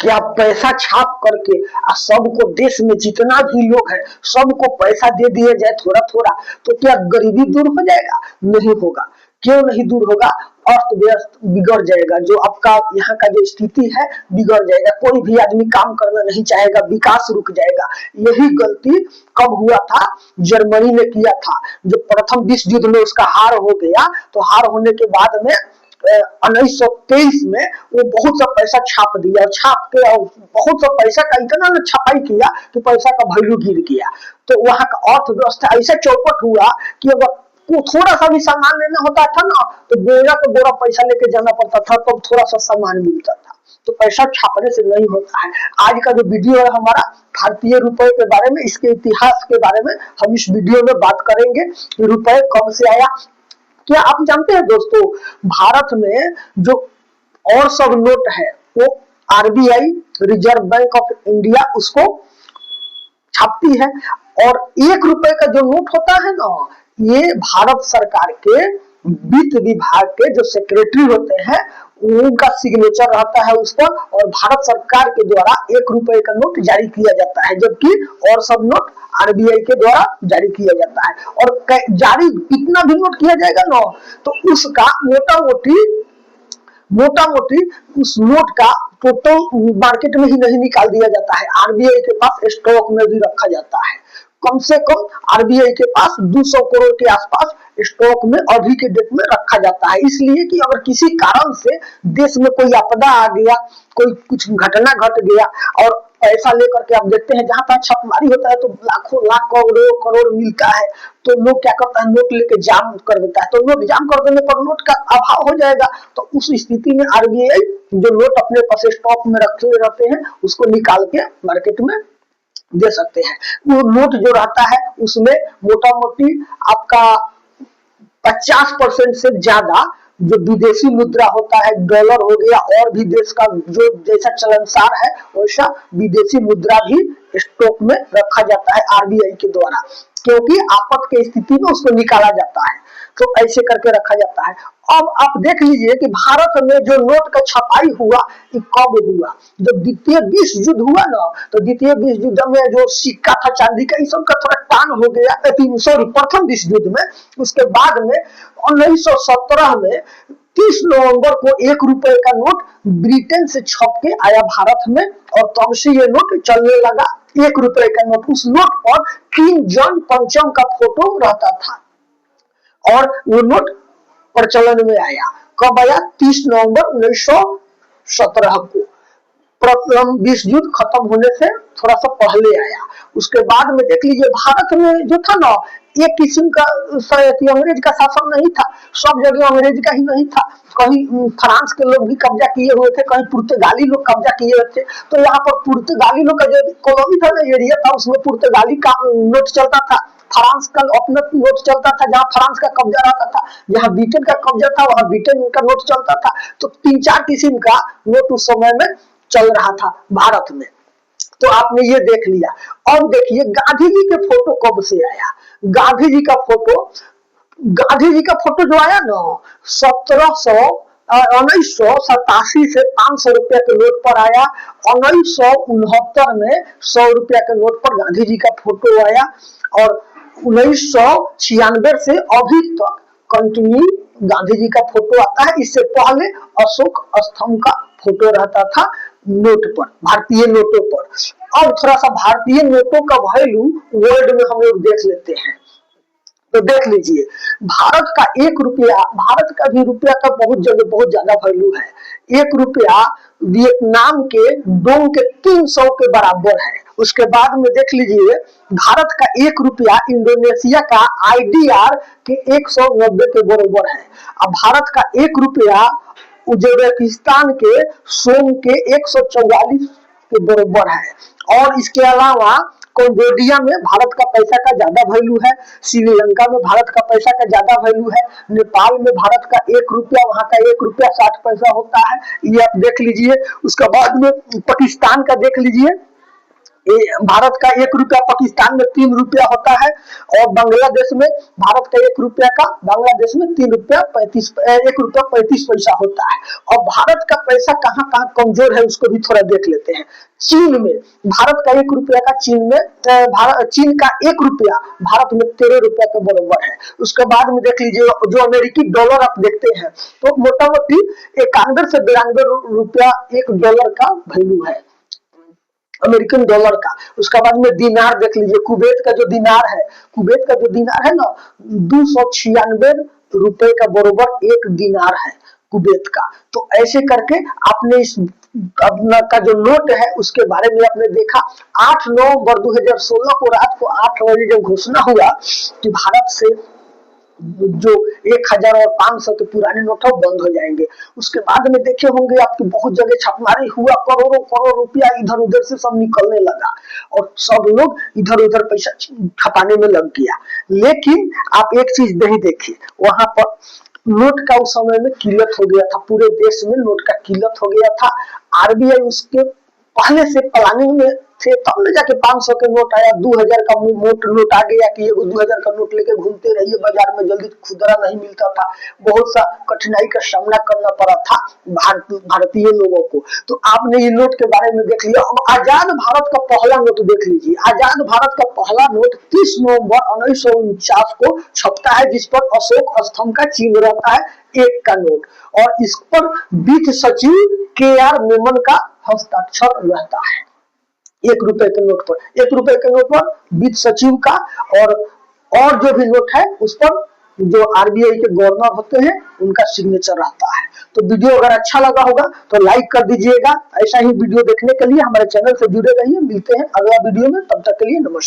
क्या पैसा छाप करके सबको, देश में जितना भी लोग है सबको पैसा दे दिया जाए थोड़ा थोड़ा, तो क्या गरीबी दूर हो जाएगा? नहीं होगा। क्यों नहीं दूर होगा? अर्थव्यवस्था बिगड़ जाएगा, जो आपका यहाँ का जो स्थिति है बिगड़ जाएगा, कोई भी आदमी काम करना नहीं चाहेगा, विकास रुक जाएगा। यही गलती कब हुआ था? जर्मनी ने किया था। जो प्रथम विश्व युद्ध में उसका हार हो गया, तो हार होने के बाद में 1923 में वो बहुत सा पैसा छाप दिया, और छाप के और बहुत सा पैसा का इतना ना छपाई किया कि पैसा का वैल्यू गिर गया। तो वहां का अर्थव्यवस्था ऐसा चौपट हुआ कि अगर को थोड़ा सा भी सामान लेना होता था ना, तो बोरा का बोरा पैसा लेके जाना पड़ता था, तब तो थोड़ा सा सामान मिलता था। तो पैसा छापने से नहीं होता है। आज का जो वीडियो है हमारा भारतीय रुपए के बारे में, इसके इतिहास के बारे में हम इस वीडियो में बात करेंगे कि रुपए कब से आया। क्या आप जानते हैं दोस्तों, भारत में जो और सब नोट है वो RBI, reserve bank of India, उसको छापती है। और 1 रुपए का जो नोट होता है ना, ये भारत सरकार के वित्त विभाग के जो सेक्रेटरी होते हैं उनका सिग्नेचर रहता है उस पर, और भारत सरकार के द्वारा 1 रुपए का नोट जारी किया जाता है, जबकि और सब नोट आरबीआई के द्वारा जारी किया जाता है। और जारी कितना भी नोट किया जाएगा ना, तो उसका मोटा मोटी उस नोट का टोटल मार्केट में ही नहीं निकाल दिया जाता है, आरबीआई के पास स्टॉक में भी रखा जाता है। कम से कम आरबीआई के पास 200 करोड़ के आसपास स्टॉक में अभी के डेट में रखा जाता है, इसलिए कि अगर किसी कारण से देश में कोई आपदा आ गया, कोई कुछ घटना घट गया, और पैसा लेकर के आप देखते हैं जहां पर छापेमारी होता है तो लाखों लाख करोड़ों करोड़ मिलता है, तो लोग क्या करता है, नोट लेके जाम कर देता है। तो नोट जाम कर देने पर नोट का अभाव हो जाएगा, तो उस स्थिति में आरबीआई जो नोट अपने पास स्टॉक में रखे रहते हैं उसको निकाल के मार्केट में दे सकते हैं। वो नोट जो रहता है उसमें मोटा मोटी आपका 50% से ज्यादा जो विदेशी मुद्रा होता है, डॉलर हो गया, और भी देश का जो जैसा चलनसार है वैसा विदेशी मुद्रा भी स्टॉक में रखा जाता है आरबीआई के द्वारा, क्योंकि आपात की स्थिति में उसको निकाला जाता है, तो ऐसे करके रखा जाता है। अब आप देख लीजिए कि भारत में जो नोट का छपाई हुआ ये कब हुआ? जब द्वितीय विश्व युद्ध हुआ ना, तो द्वितीय विश्व युद्ध में जो सिक्का था चांदी का, इस सब का थोड़ा टान हो गया, सॉरी प्रथम विश्व युद्ध में। उसके बाद में 1917 में 30 नवंबर को 1 रुपए का नोट ब्रिटेन से छप के आया भारत में, और तब से ये नोट चलने लगा। 1 रुपए का नोट, उस नोट पर किंग जॉन पंचम का फोटो रहता था, और वो नोट प्रचलन में आया। कब आया? 30 नवंबर 1917 को, प्रथम विश्व युद्ध खत्म होने से थोड़ा सा पहले आया। उसके बाद में देख लीजिए भारत में जो था ना, एक किस्म का अंग्रेज का शासन नहीं था, सब जगह अंग्रेज का ही नहीं था। कहीं फ्रांस के लोग भी कब्जा किए हुए थे, कहीं पुर्तगाली लोग कब्जा किए हुए थे। तो यहाँ पर पुर्तगाली लोग का जो कॉलोनी था ना, एरिया था, उसमें पुर्तगाली का नोट चलता था, फ्रांस का अपना नोट चलता था, जहाँ फ्रांस का कब्जा रहता था, जहाँ ब्रिटेन का कब्जा था वहां ब्रिटेन का नोट चलता था। तो 3-4 किस्म का नोट उस समय में चल रहा था भारत में। तो आपने ये देख लिया। अब देखिए गांधी जी के फोटो कब से आया? गांधी जी का फोटो जो आया ना, 1987 से 500 रुपया के नोट पर आया। 1969 में 100 रुपया के नोट पर गांधी जी का फोटो आया, और 1996 से अभी तक कंटिन्यू गांधी जी का फोटो आता है। इससे पहले अशोक स्तंभ का फोटो रहता था नोट पर, भारतीय नोटों पर। अब थोड़ा सा भारतीय नोटों का वैल्यू वर्ल्ड में हम लोग देख लेते हैं। तो देख लीजिए भारत का 1 रुपया, भारत का भी रुपया का बहुत जगह बहुत ज्यादा वैल्यू है। 1 रुपया वियतनाम के डोंग के 300 के बराबर है। उसके बाद में देख लीजिए भारत का 1 रुपया इंडोनेशिया का आईडीआर के 190 के बराबर है। अब भारत का 1 रुपया उज्बेकिस्तान के सोम के 144 के बराबर है। और इसके अलावा कंबोडिया में भारत का पैसा का ज्यादा वैल्यू है, श्रीलंका में भारत का पैसा का ज्यादा वैल्यू है, नेपाल में भारत का 1 रुपया, वहां का 1 रुपया 60 पैसा होता है, ये आप देख लीजिए। उसके बाद में पाकिस्तान का देख लीजिए, भारत का 1 रुपया पाकिस्तान में 3 रुपया होता है, और बांग्लादेश में भारत का 1 रुपया का बांग्लादेश में 3 रुपया 35 1 रुपया 35 पैसा होता है। और भारत का पैसा कहाँ कहाँ कमजोर है उसको भी थोड़ा देख लेते हैं। चीन में भारत का 1 रुपया का चीन का 1 रुपया भारत में 13 रुपया के बराबर है। उसके बाद में देख लीजिए जो अमेरिकी डॉलर आप देखते हैं तो मोटा मोटी 91 से 92 रुपया $1 का वैल्यू है अमेरिकन डॉलर का। उसके बाद में दिनार देख लीजिए, कुवैत का जो दिनार है ना 296 रुपए का बराबर 1 दिनार है कुवैत का। तो ऐसे करके आपने इस अपना का जो नोट है उसके बारे में आपने देखा। 8 नवंबर 2016 को रात को 8 बजे जब घोषणा हुआ कि भारत से जो 1000 और 500 के पुराने नोट है बंद हो जाएंगे। उसके बाद में देखे होंगे आपकी बहुत जगह छापेमारी हुआ, करोड़ों रुपया इधर उधर से सब निकलने लगा और सब लोग इधर उधर पैसा छपाने में लग गया। लेकिन आप एक चीज नहीं देखी, वहां पर नोट का उस समय में किल्लत हो गया था, पूरे देश में नोट का किल्लत हो गया था। आरबीआई उसके पहले से प्लानिंग में थे, तब न जाके 500 के नोट आया, 2000 का नोट आ गया कि ये 2000 का नोट लेके घूमते रहिए बाजार में, जल्दी खुदरा नहीं मिलता था, बहुत सा कठिनाई का सामना करना पड़ा था भारतीय लोगों को। तो आपने ये नोट के बारे में देख लिया। अब आजाद भारत का पहला नोट देख लीजिए। आजाद भारत का पहला नोट 30 नवंबर 1949 को छपता है, जिस पर अशोक स्तंभ का चिन्ह रहता है, 1 का नोट, और इस पर वित्त सचिव KR मेमन का हस्ताक्षर रहता है। 1 रुपए के नोट पर वित्त सचिव का और जो भी नोट है उस पर जो आरबीआई के गवर्नर होते हैं उनका सिग्नेचर रहता है। तो वीडियो अगर अच्छा लगा होगा तो लाइक कर दीजिएगा। ऐसा ही वीडियो देखने के लिए हमारे चैनल से जुड़े रहिए। मिलते हैं अगला वीडियो में, तब तक के लिए नमस्कार।